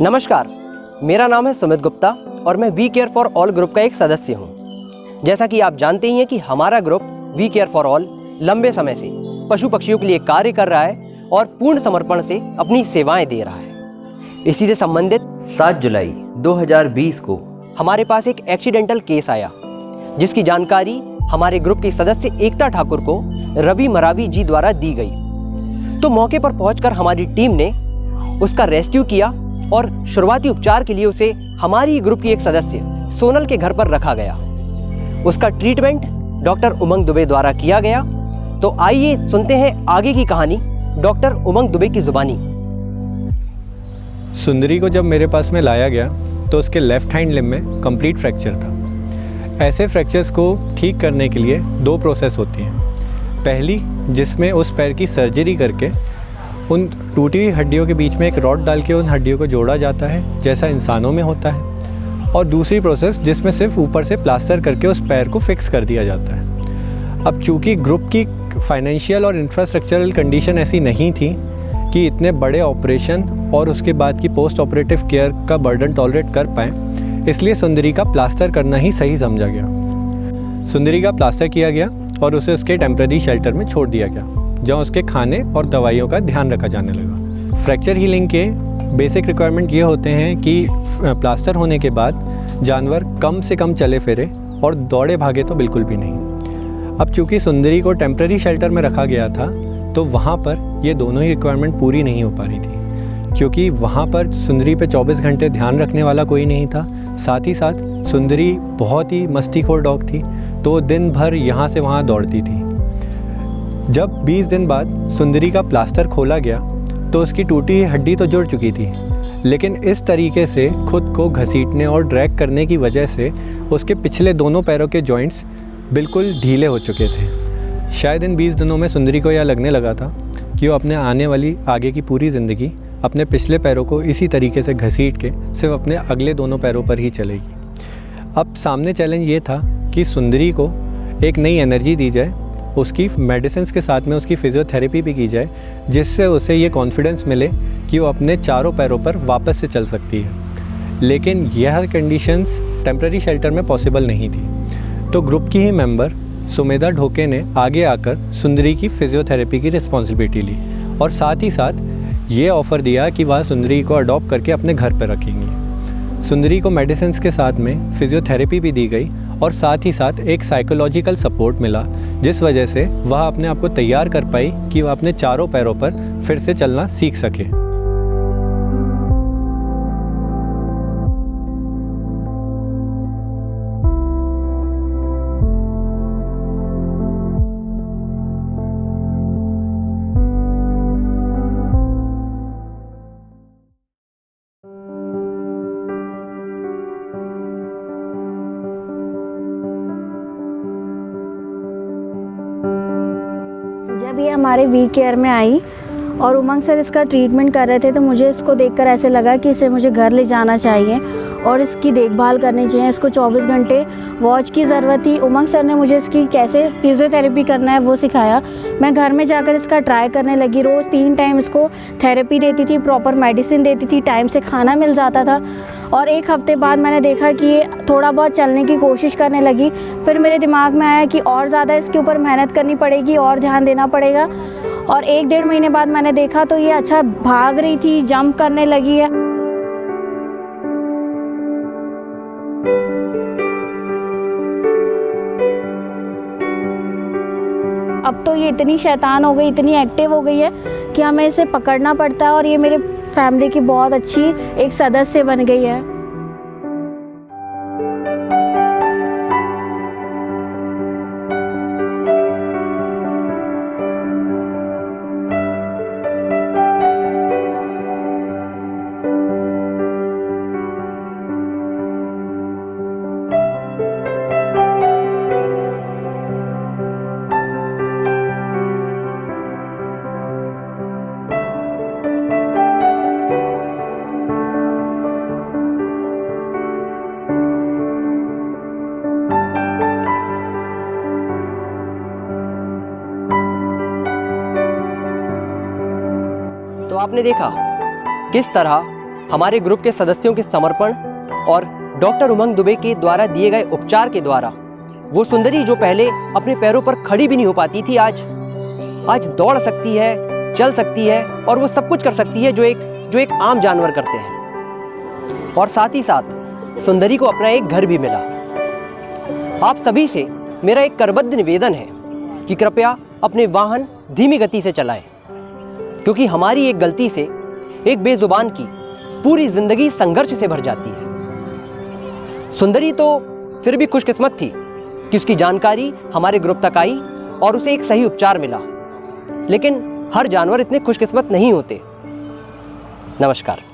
नमस्कार, मेरा नाम है सुमित गुप्ता और मैं we care for all group का एक सदस्य हूँ। जैसा कि आप जानते ही हैं कि हमारा group we care for all लंबे समय से पशु पक्षियों के लिए कार्य कर रहा है और पूर्ण समर्पण से अपनी सेवाएं दे रहा है। इसी से संबंधित 7 जुलाई 2020 को हमारे पास एक एक्सीडेंटल केस आया, जिसकी जानकारी हमारे ग्रुप के सदस्य एकता ठाकुर को रवि मरावी जी द्वारा दी गई। तो मौके पर पहुंचकर हमारी टीम ने उसका रेस्क्यू किया और शुरुआती उपचार के लिए उसे हमारी ग्रुप की एक सदस्य सोनल के घर पर रखा गया। उसका ट्रीटमेंट डॉक्टर उमंग दुबे द्वारा किया गया। तो आइए सुनते हैं आगे की कहानी डॉक्टर उमंग दुबे की जुबानी। सुंदरी को जब मेरे पास में लाया गया तो उसके लेफ़्ट हैंड लिम्ब में कंप्लीट फ्रैक्चर था। ऐसे फ्रैक्चर्स को ठीक करने के लिए 2 प्रोसेस होती हैं। पहली, जिसमें उस पैर की सर्जरी करके उन टूटी हुई हड्डियों के बीच में एक रॉड डाल के उन हड्डियों को जोड़ा जाता है, जैसा इंसानों में होता है। और दूसरी प्रोसेस जिसमें सिर्फ ऊपर से प्लास्टर करके उस पैर को फिक्स कर दिया जाता है। अब चूँकि ग्रुप की फाइनेंशियल और इंफ्रास्ट्रक्चरल कंडीशन ऐसी नहीं थी कि इतने बड़े ऑपरेशन और उसके बाद की पोस्ट ऑपरेटिव केयर का बर्डन टॉलरेट कर पाएँ, इसलिए सुंदरी का प्लास्टर करना ही सही समझा गया। सुंदरी का प्लास्टर किया गया और उसे उसके टेम्प्रेरी शेल्टर में छोड़ दिया गया, जहाँ उसके खाने और दवाइयों का ध्यान रखा जाने लगा। फ्रैक्चर हीलिंग के बेसिक रिक्वायरमेंट ये होते हैं कि प्लास्टर होने के बाद जानवर कम से कम चले फिरे और दौड़े भागे तो बिल्कुल भी नहीं। अब चूँकि सुंदरी को टेम्प्रेरी शेल्टर में रखा गया था, तो वहाँ पर ये दोनों ही रिक्वायरमेंट पूरी नहीं हो पा रही थी, क्योंकि वहाँ पर सुंदरी पे 24 घंटे ध्यान रखने वाला कोई नहीं था। साथ ही साथ सुंदरी बहुत ही मस्तीखोर डॉग थी, तो दिन भर यहाँ से वहाँ दौड़ती थी। जब 20 दिन बाद सुंदरी का प्लास्टर खोला गया तो उसकी टूटी हुई हड्डी तो जुड़ चुकी थी, लेकिन इस तरीके से खुद को घसीटने और ड्रैग करने की वजह से उसके पिछले दोनों पैरों के जॉइंट्स बिल्कुल ढीले हो चुके थे। शायद इन 20 दिनों में सुंदरी को यह लगने लगा था कि वो अपने आने वाली आगे की पूरी ज़िंदगी अपने पिछले पैरों को इसी तरीके से घसीट के सिर्फ अपने अगले दोनों पैरों पर ही चलेगी। अब सामने चैलेंज ये था कि सुंदरी को एक नई एनर्जी दी जाए, उसकी मेडिसिन्स के साथ में उसकी फिजियोथेरेपी भी की जाए, जिससे उसे ये कॉन्फिडेंस मिले कि वो अपने चारों पैरों पर वापस से चल सकती है। लेकिन यह कंडीशंस टेम्प्रेरी शेल्टर में पॉसिबल नहीं थी। तो ग्रुप की ही मेंबर सुमेधा ढोके ने आगे आकर सुंदरी की फिजियोथेरेपी की रिस्पॉन्सिबिलिटी ली और साथ ही साथ ये ऑफ़र दिया कि वह सुंदरी को अडॉप्ट करके अपने घर पर रखेंगी। सुंदरी को मेडिसिन्स के साथ में फिजियोथेरेपी भी दी गई और साथ ही साथ एक साइकोलॉजिकल सपोर्ट मिला, जिस वजह से वह अपने आप को तैयार कर पाई कि वह अपने चारों पैरों पर फिर से चलना सीख सके। जब ये हमारे वी केयर में आई और उमंग सर इसका ट्रीटमेंट कर रहे थे, तो मुझे इसको देखकर ऐसे लगा कि इसे मुझे घर ले जाना चाहिए और इसकी देखभाल करनी चाहिए। इसको 24 घंटे वॉच की ज़रूरत थी। उमंग सर ने मुझे इसकी कैसे फिजियोथेरेपी करना है वो सिखाया। मैं घर में जाकर इसका ट्राई करने लगी। रोज़ 3 टाइम इसको थेरेपी देती थी, प्रॉपर मेडिसिन देती थी, टाइम से खाना मिल जाता था। और 1 हफ्ते बाद मैंने देखा कि ये थोड़ा बहुत चलने की कोशिश करने लगी। फिर मेरे दिमाग में आया कि और ज़्यादा इसके ऊपर मेहनत करनी पड़ेगी और ध्यान देना पड़ेगा। और 1-1.5 महीने बाद मैंने देखा तो ये अच्छा भाग रही थी, जंप करने लगी है। अब तो ये इतनी शैतान हो गई, इतनी एक्टिव हो गई है कि हमें इसे पकड़ना पड़ता है और ये मेरे फैमिली की बहुत अच्छी एक सदस्य बन गई है। आपने देखा किस तरह हमारे ग्रुप के सदस्यों के समर्पण और डॉक्टर उमंग दुबे के द्वारा दिए गए उपचार के द्वारा वो सुंदरी जो पहले अपने पैरों पर खड़ी भी नहीं हो पाती थी, आज दौड़ सकती है, चल सकती है और वो सब कुछ कर सकती है जो एक आम जानवर करते हैं। और साथ ही साथ सुंदरी को अपना एक घर भी मिला। आप सभी से मेरा एक करबद्ध निवेदन है कि कृपया अपने वाहन धीमी गति से चलाएं, क्योंकि हमारी एक गलती से एक बेजुबान की पूरी जिंदगी संघर्ष से भर जाती है। सुंदरी तो फिर भी खुशकिस्मत थी कि उसकी जानकारी हमारे ग्रुप तक आई और उसे एक सही उपचार मिला, लेकिन हर जानवर इतने खुशकिस्मत नहीं होते। नमस्कार।